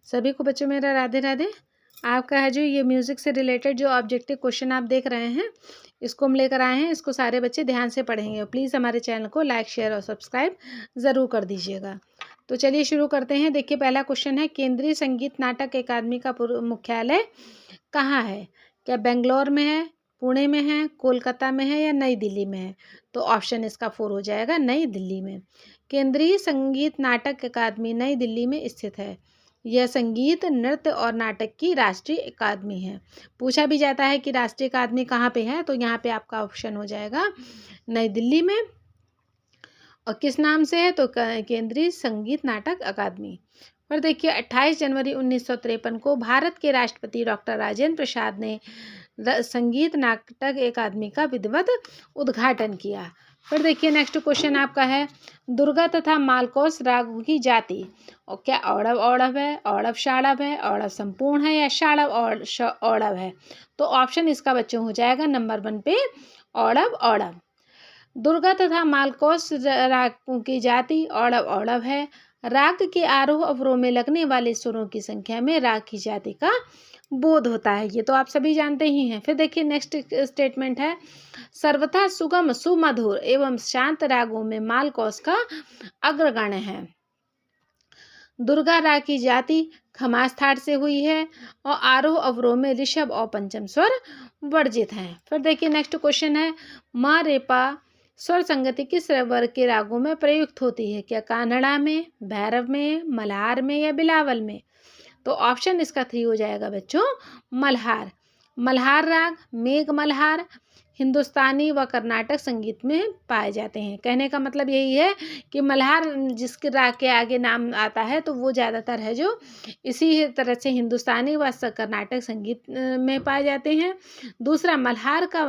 सभी को बच्चों मेरा राधे राधे। आपका है जो ये म्यूज़िक से रिलेटेड जो ऑब्जेक्टिव क्वेश्चन आप देख रहे हैं, इसको हम लेकर आए हैं। इसको सारे बच्चे ध्यान से पढ़ेंगे। प्लीज़ हमारे चैनल को लाइक शेयर और सब्सक्राइब ज़रूर कर दीजिएगा। तो चलिए शुरू करते हैं। देखिए पहला क्वेश्चन है, केंद्रीय संगीत नाटक अकादमी का मुख्यालय कहाँ है? क्या बेंगलोर में है, पुणे में है, कोलकाता में है या नई दिल्ली में है? तो ऑप्शन इसका 4 हो जाएगा, नई दिल्ली में। केंद्रीय संगीत नाटक अकादमी नई दिल्ली में स्थित है। यह संगीत नृत्य और नाटक की राष्ट्रीय अकादमी है। पूछा भी जाता है कि राष्ट्रीय अकादमी कहाँ पे है, तो यहाँ पे आपका ऑप्शन हो जाएगा नई दिल्ली में। और किस नाम से है? तो केंद्रीय संगीत नाटक अकादमी। और देखिए 28 जनवरी 1953 को भारत के राष्ट्रपति डॉक्टर राजेंद्र प्रसाद ने संगीत नाटक अकादमी का विधिवत उद्घाटन किया। फिर देखिए नेक्स्ट क्वेश्चन आपका है, दुर्गा तथा मालकोस रागों की जाति। और क्या औड़व औड़व है, औड़व शाड़व है, औड़व संपूर्ण है या शाड़व औड़व है? तो ऑप्शन इसका बच्चों हो जाएगा नंबर 1 पे, औड़व औड़व। दुर्गा तथा मालकोस रागों की जाति औड़व औड़व है। राग के आरोह अवरोह में लगने वाले सुरों की संख्या में राग की जाति का बोध होता है। ये तो आप सभी जानते ही हैं। फिर देखिए नेक्स्ट स्टेटमेंट है, सर्वथा सुगम सुमधुर एवं शांत रागों में मालकोस का अग्रगण्य है। दुर्गा राग की जाति खमास थाट से हुई है और आरोह अवरोह में ऋषभ और पंचम स्वर वर्जित हैं। फिर देखिए नेक्स्ट क्वेश्चन है, मा रेपा स्वर संगति किस वर्ग के रागों में प्रयुक्त होती है? क्या कानड़ा में, भैरव में, मल्हार में या बिलावल में? तो ऑप्शन इसका 3 हो जाएगा बच्चों, मल्हार। मल्हार राग, मेघ मल्हार हिंदुस्तानी व कर्नाटक संगीत में पाए जाते हैं। कहने का मतलब यही है कि मल्हार जिसके राग के आगे नाम आता है तो वो ज़्यादातर है जो इसी तरह से हिंदुस्तानी व कर्नाटक संगीत में पाए जाते हैं। दूसरा, मल्हार का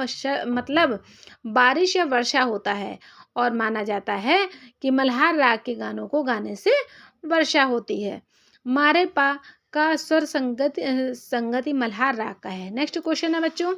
मतलब बारिश या वर्षा होता है और माना जाता है कि मल्हार राग के गानों को गाने से वर्षा होती है। मारेपा का स्वर संगति मल्हार राग का है। नेक्स्ट क्वेश्चन है बच्चों,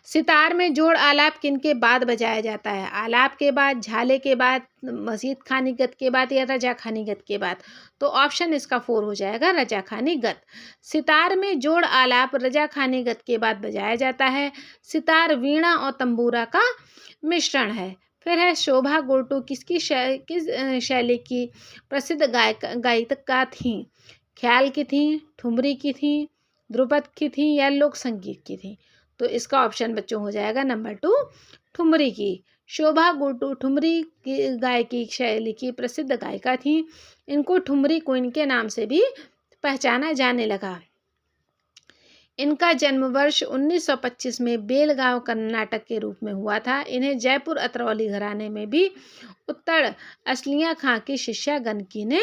सितार में जोड़ आलाप किनके बाद बजाया जाता है? आलाप के बाद, झाले के बाद, मजीद खानी गत के बाद या रजा खानी गत के बाद? तो ऑप्शन इसका 4 हो जाएगा, रजा खानी गत। सितार में जोड़ आलाप रजा खानी गत के बाद बजाया जाता है। सितार वीणा और तंबूरा का मिश्रण है। फिर है, शोभा गोटू किस शैली की प्रसिद्ध गायिका थी? ख्याल की थी, ठुमरी की थी, ध्रुपद की थी या लोक संगीत की थी? तो इसका ऑप्शन बच्चों हो जाएगा नंबर 2, ठुमरी की। शोभा गोटू ठुमरी की गायकी शैली की प्रसिद्ध गायिका थी। इनको ठुमरी क्वीन के नाम से भी पहचाना जाने लगा। इनका जन्म वर्ष 1925 में बेलगांव कर्नाटक के रूप में हुआ था। इन्हें जयपुर अतरौली घराने में भी उत्तर असलिया खां की शिष्या गणकी ने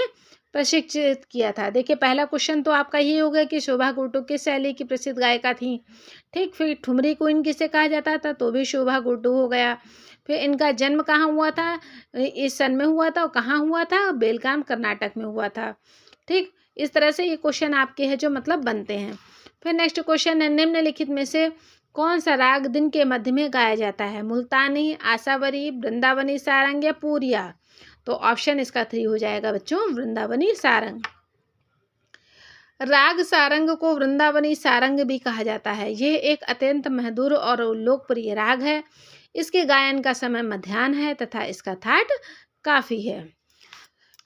प्रशिक्षित किया था। देखिए पहला क्वेश्चन तो आपका ये हो गया कि शोभा गोटू किस शैली की प्रसिद्ध गायिका थी। ठीक, फिर ठुमरी क्वीन किसे कहा जाता था? तो भी शोभा गोटू हो गया। फिर इनका जन्म कहाँ हुआ था? इस सन में हुआ था। और कहाँ हुआ था? बेलगाम कर्नाटक में हुआ था। ठीक, इस तरह से ये क्वेश्चन आपके हैं जो मतलब बनते हैं। फिर नेक्स्ट क्वेश्चन है, निम्नलिखित में से कौन सा राग दिन के मध्य में गाया जाता है? मुल्तानी, आसावरी, वृंदावनी सारंग या पूरिया? तो ऑप्शन इसका 3 हो जाएगा बच्चों, वृंदावनी सारंग। राग सारंग को वृंदावनी सारंग भी कहा जाता है। यह एक अत्यंत मधुर और लोकप्रिय राग है। इसके गायन का समय मध्याह्न है तथा इसका थाट काफी है।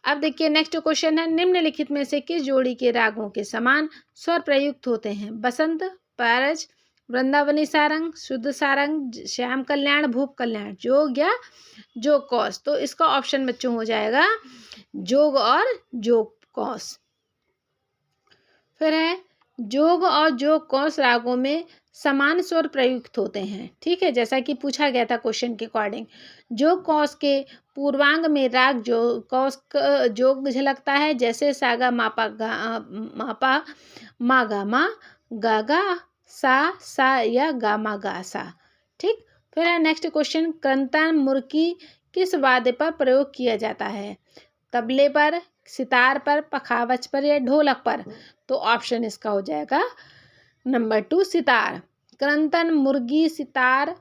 अब देखिए नेक्स्ट क्वेश्चन है, निम्नलिखित में से किस जोड़ी के रागों के समान स्वर प्रयुक्त होते हैं? बसंत, पारज, वृंदावनी सारंग, शुद्ध सारंग, श्याम कल्याण, भूप कल्याण, जोग या जोग कौश? तो इसका ऑप्शन बच्चों हो जाएगा जोग और जोग कौश। फिर है, जोग और जोग कौश रागों में समान स्वर प्रयुक्त होते हैं। ठीक है, जैसा कि पूछा गया था क्वेश्चन के अकॉर्डिंग। जोग कौश के पूर्वांग में राग जोग झलकता है, जैसे सागा मापा मा गा मा, गागा सा या गामा गा सा। ठीक, फिर है नेक्स्ट क्वेश्चन, क्रंतन मुर्की किस वाद्य पर प्रयोग किया जाता है? तबले पर, सितार पर, पखावज पर या ढोलक पर? तो ऑप्शन इसका हो जाएगा नंबर 2, सितार। क्रंतन, मुर्गी, सितार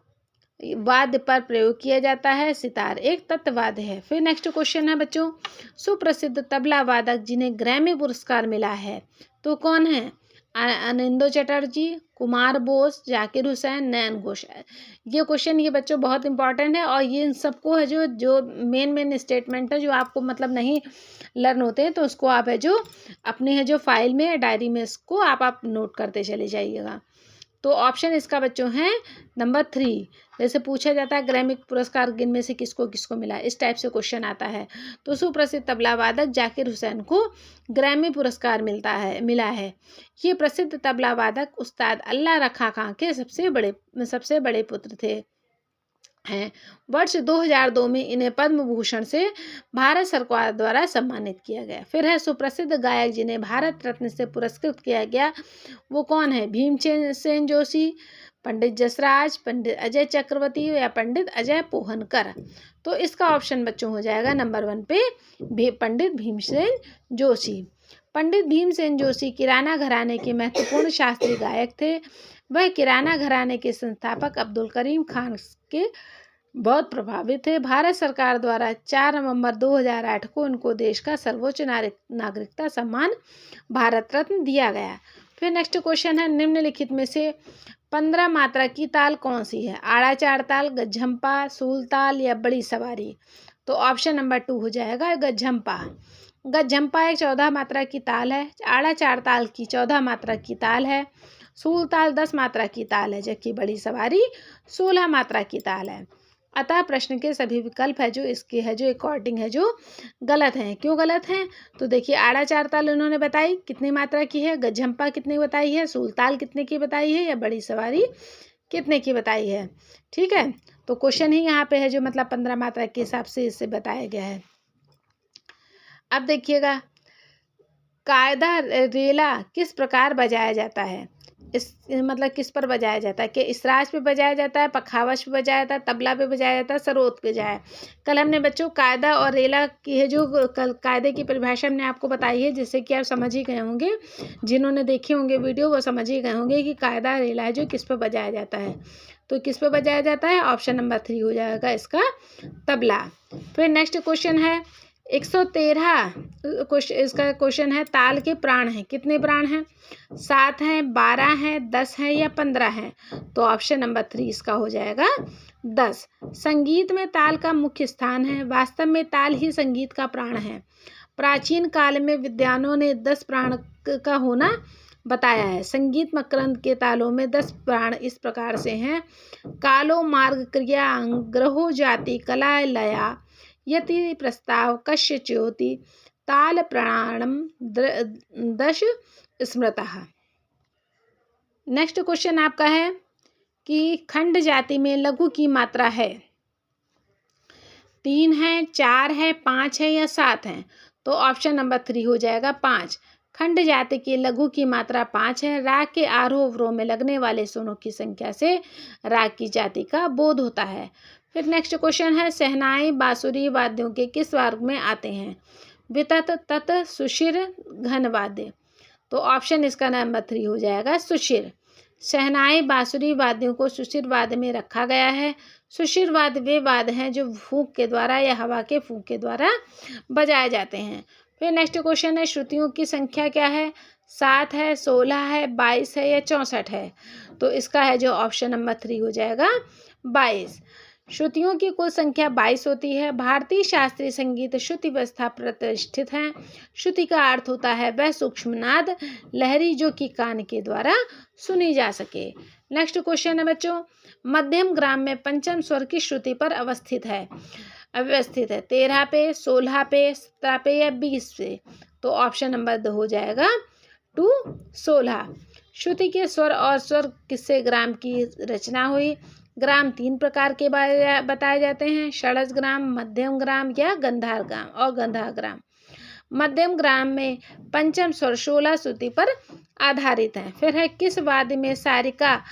वाद्य पर प्रयोग किया जाता है? सितार एक तत्ववाद्य है। फिर नेक्स्ट क्वेश्चन है बच्चों, सुप्रसिद्ध तबला वादक जिन्हें ग्रैमी पुरस्कार मिला है तो कौन है? अनिंदो चटर्जी, कुमार बोस, जाकिर हुसैन, नयन घोष। ये क्वेश्चन ये बच्चों बहुत इंपॉर्टेंट है और ये इन सबको है जो मेन स्टेटमेंट है जो आपको मतलब नहीं लर्न होते हैं तो उसको आप है जो अपने है जो फाइल में डायरी में इसको आप नोट करते चले जाइएगा। तो ऑप्शन इसका बच्चों है नंबर 3। जैसे पूछा जाता है ग्रैमी पुरस्कार इनमें से किसको किसको मिला, इस टाइप से क्वेश्चन आता है। तो सुप्रसिद्ध तबला वादक जाकिर हुसैन को ग्रैमी पुरस्कार मिला है। ये प्रसिद्ध तबला वादक उस्ताद अल्लाह रखा खां के सबसे बड़े पुत्र थे हैं। वर्ष 2002 में इन्हें पद्म भूषण से भारत सरकार द्वारा सम्मानित किया गया। फिर है सुप्रसिद्ध गायक जिन्हें भारत रत्न से पुरस्कृत किया गया, वो कौन है? भीमसेन जोशी, पंडित जसराज, पंडित अजय चक्रवर्ती या पंडित अजय पोहनकर। तो इसका ऑप्शन बच्चों हो जाएगा नंबर 1 पे पंडित भीमसेन जोशी। पंडित भीमसेन जोशी किराना घराने के महत्वपूर्ण शास्त्रीय गायक थे। वह किराना घराने के संस्थापक अब्दुल करीम खान के बहुत प्रभावित थे। भारत सरकार द्वारा 4 नवंबर 2008 को उनको देश का सर्वोच्च नागरिकता सम्मान भारत रत्न दिया गया। फिर नेक्स्ट क्वेश्चन है, निम्नलिखित में से 15 मात्रा की ताल कौन सी है? आड़ा चार ताल, गज्झम्पा, सूल ताल या बड़ी सवारी। तो ऑप्शन नंबर 2 हो जाएगा गज्झम्पा। गज्झम्पा एक 14 मात्रा की ताल है। आड़ा चार ताल की 14 मात्रा की ताल है। सूल ताल 10 मात्रा की ताल है, जबकि बड़ी सवारी 16 मात्रा की ताल है। अतः प्रश्न के सभी विकल्प है जो इसके है जो अकॉर्डिंग है जो गलत हैं। क्यों गलत हैं? तो देखिए आड़ा चार ताल उन्होंने बताई कितनी मात्रा की है, गज्झम्पा कितनी बताई है, सूल ताल कितने की बताई है या बड़ी सवारी कितने की बताई है। ठीक है, तो क्वेश्चन ही यहाँ पे है जो मतलब 15 मात्रा के हिसाब से इसे बताया गया है। अब देखिएगा, कायदा रेला किस प्रकार बजाया जाता है? इस मतलब किस पर बजाया जाता है? कि इसराज पे बजाया जाता है, पखावज पे बजाया जाता है, तबला पे बजाया जाता है, सरोद पे जाए। कल हमने बच्चों कायदा और रेला की है जो कायदे की परिभाषा हमने आपको बताई है, जिससे कि आप समझ ही गए होंगे। जिन्होंने देखे होंगे वीडियो वो समझ ही गए होंगे कि कायदा रेला है जो किस पे बजाया जाता है। तो किस पे बजाया जाता है? ऑप्शन नंबर 3 हो जाएगा इसका तबला। फिर नेक्स्ट क्वेश्चन है 113 इसका क्वेश्चन है, ताल के प्राण हैं कितने प्राण हैं? 7 हैं, 12 हैं, 10 हैं या 15 हैं। तो ऑप्शन नंबर 3 इसका हो जाएगा 10। संगीत में ताल का मुख्य स्थान है। वास्तव में ताल ही संगीत का प्राण है। प्राचीन काल में विद्वानों ने 10 प्राण का होना बताया है। संगीत मकरंद के तालों में 10 प्राण इस प्रकार से हैं: कालो, मार्ग, क्रिया, ग्रहो, जाति, कला, लया, यति, प्रस्ताव, कश्य, च्योति, ताल, प्राणम, दश, स्मृतः। नेक्स्ट क्वेश्चन आपका है कि खंड जाति में लघु की मात्रा है? 3 है, 4 है, 5 है या 7 है। तो ऑप्शन नंबर 3 हो जाएगा 5। खंड जाति की लघु की मात्रा 5 है। राग के आरोह अवरोह में लगने वाले स्वरों की संख्या से राग की जाति का बोध होता है। फिर नेक्स्ट क्वेश्चन है, शहनाई बांसुरी वाद्यों के किस वर्ग में आते हैं? वितत, तत, सुशिर, घन वाद्य। तो ऑप्शन इसका नंबर 3 हो जाएगा सुशिर। शहनाई बांसुरी वाद्यों को सुशिर वाद्य में रखा गया है। सुशिर वाद्य वे वाद्य हैं जो फूंक के द्वारा या हवा के फूंक के द्वारा बजाए जाते हैं। फिर नेक्स्ट क्वेश्चन है, श्रुतियों की संख्या क्या है? 7 है, 16 है, 22 है या 64 है। तो इसका है जो ऑप्शन नंबर 3 हो जाएगा 22। श्रुतियों की कुल संख्या 22 होती है। भारतीय शास्त्रीय संगीत श्रुति व्यवस्था प्रतिष्ठित है। श्रुति का अर्थ होता है वह सूक्ष्म नाद लहरी जो कि कान के द्वारा सुनी जा सके। नेक्स्ट क्वेश्चन है बच्चों, मध्यम ग्राम में पंचम स्वर की श्रुति पर अवस्थित है 13 पे, 16 पे, 17 पे या 20 पे। तो ऑप्शन नंबर 2 हो जाएगा 2, 16। श्रुति के स्वर और स्वर किससे ग्राम की रचना हुई? ग्राम 3 प्रकार के बताए जाते हैं: षड्ज ग्राम, मध्यम ग्राम या गंधार ग्राम और गंधा ग्राम। मध्यम ग्राम में पंचम स्वर 16 श्रुति पर आधारित है। फिर है, किस वाद्य में सारिका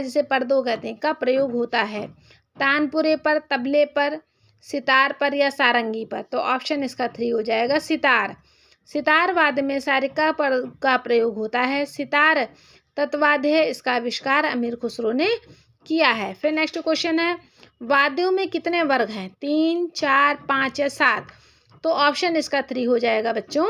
जिसे पर्दो कहते हैं का प्रयोग होता है? तानपुरे पर, तबले पर, सितार पर या सारंगी पर। तो ऑप्शन इसका 3 हो जाएगा सितार। सितार वाद्य में सारिका पर का प्रयोग होता है। सितार तत्वाद्य है। इसका आविष्कार अमीर खुसरो ने किया है। फिर नेक्स्ट क्वेश्चन है, वाद्यों में कितने वर्ग हैं? 3, 4, 5 या 7? तो ऑप्शन इसका 3 हो जाएगा बच्चों,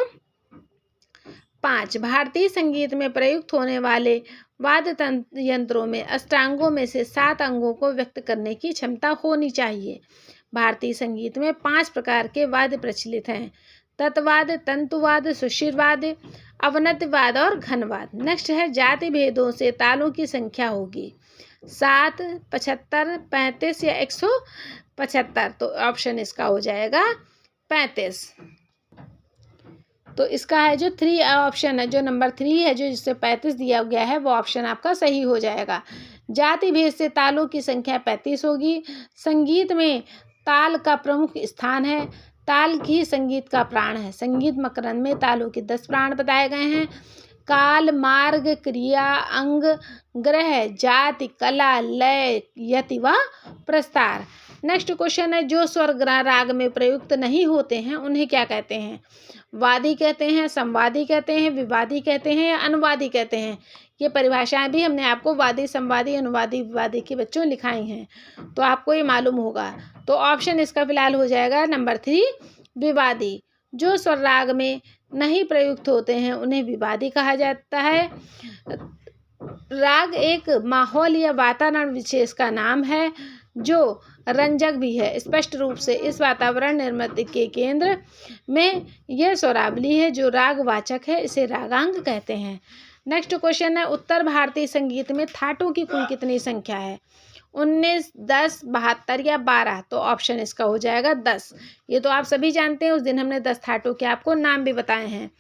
5। भारतीय संगीत में प्रयुक्त होने वाले वाद्य यंत्रों में अष्टांगों में से 7 अंगों को व्यक्त करने की क्षमता होनी चाहिए। भारतीय संगीत में 5 प्रकार के वाद्य प्रचलित हैं, तत्वाद्य, तंतुवाद्य, सुशिरवाद्य, अवनतिवाद और घनवाद। नेक्स्ट है, जाति भेदों से तालों की संख्या होगी 7, 75, 35 या 175? तो ऑप्शन इसका हो जाएगा 35। तो इसका है जो 3 ऑप्शन है, जो नंबर 3 है, जो जिससे 35 दिया गया है, वो ऑप्शन आपका सही हो जाएगा। जाति भेद से तालों की संख्या 35 होगी। संगीत में ताल का प्रमुख स्थान है। ताल ही संगीत का प्राण है। संगीत मकरंद में तालों के 10 प्राण बताए गए हैं। काल, मार्ग, क्रिया, अंग, ग्रह, जाति, कला, लय, यति व प्रस्तार। नेक्स्ट क्वेश्चन है, जो स्वर राग में प्रयुक्त नहीं होते हैं उन्हें क्या कहते हैं? वादी कहते हैं, संवादी कहते हैं, विवादी कहते हैं या अनुवादी कहते हैं? ये परिभाषाएं भी हमने आपको वादी, संवादी, अनुवादी, विवादी के बच्चों लिखाई हैं, तो आपको ये मालूम होगा। तो ऑप्शन इसका फिलहाल हो जाएगा नंबर 3, विवादी। जो स्वर राग में नहीं प्रयुक्त होते हैं उन्हें विवादी कहा जाता है। राग एक माहौल या वातावरण विशेष का नाम है जो रंजक भी है। स्पष्ट रूप से इस वातावरण निर्मित के केंद्र में यह स्वरावली है जो रागवाचक है, इसे रागांग कहते हैं। नेक्स्ट क्वेश्चन है, उत्तर भारतीय संगीत में थाटों की कुल कितनी संख्या है? 19, 10, 72 या 12? तो ऑप्शन इसका हो जाएगा 10। ये तो आप सभी जानते हैं, उस दिन हमने 10 थाटों के आपको नाम भी बताए हैं।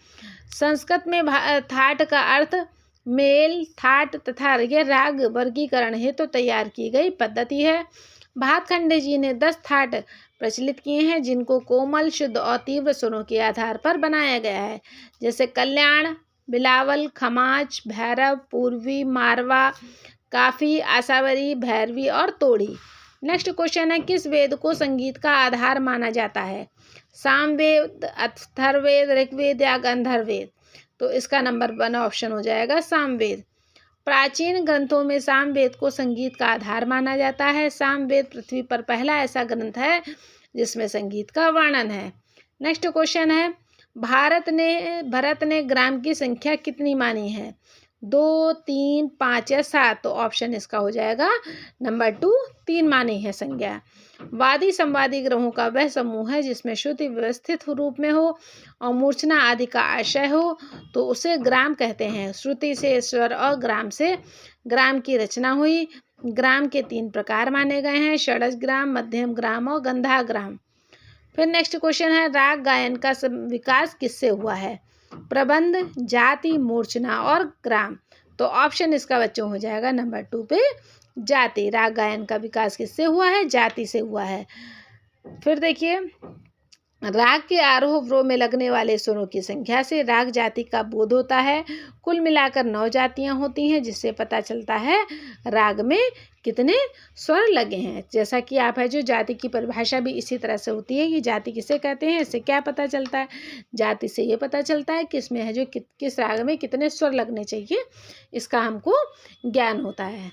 संस्कृत में थाट का अर्थ मेल, थाट तथा यह राग वर्गीकरण हेतु तो तैयार की गई पद्धति है। भातखंडे जी ने 10 थाट प्रचलित किए हैं जिनको कोमल, शुद्ध और तीव्र सुरों के आधार पर बनाया गया है, जैसे कल्याण, बिलावल, खमाज, भैरव, पूर्वी, मारवा, काफी, आसावरी, भैरवी और तोड़ी। नेक्स्ट क्वेश्चन है, किस वेद को संगीत का आधार माना जाता है? सामवेद, अथर्ववेद, ऋग्वेद या गंधर्ववेद? तो इसका नंबर 1 ऑप्शन हो जाएगा सामवेद। प्राचीन ग्रंथों में सामवेद को संगीत का आधार माना जाता है। सामवेद पृथ्वी पर पहला ऐसा ग्रंथ है जिसमें संगीत का वर्णन है। नेक्स्ट क्वेश्चन है, भरत ने ग्राम की संख्या कितनी मानी है? 2, 3, 5 या 7? तो ऑप्शन इसका हो जाएगा नंबर 2, 3 मानी है संज्ञा। वादी संवादी ग्रहों का वह समूह है जिसमें श्रुति व्यवस्थित रूप में हो और मूर्छना आदि का आशय हो, तो उसे ग्राम कहते हैं। श्रुति से स्वर और ग्राम से ग्राम की रचना हुई। ग्राम के 3 प्रकार माने गए हैं, षडज ग्राम, मध्यम ग्राम और गंधा ग्राम। फिर नेक्स्ट क्वेश्चन है, राग गायन का विकास किससे हुआ है? प्रबंध, जाति, मूर्छना और ग्राम? तो ऑप्शन इसका बच्चों हो जाएगा नंबर 2 पे जाति। राग गायन का विकास किससे हुआ है? जाति से हुआ है। फिर देखिए, राग के आरोह अवरोह में लगने वाले स्वरों की संख्या से राग जाति का बोध होता है। कुल मिलाकर 9 जातियां होती हैं, जिससे पता चलता है राग में कितने स्वर लगे हैं। जैसा कि आप है जो जाति की परिभाषा भी इसी तरह से होती है कि जाति किसे कहते हैं, इससे क्या पता चलता है? जाति से ये पता चलता है कि इसमें है जो किस राग में कितने स्वर लगने चाहिए, इसका हमको ज्ञान होता है।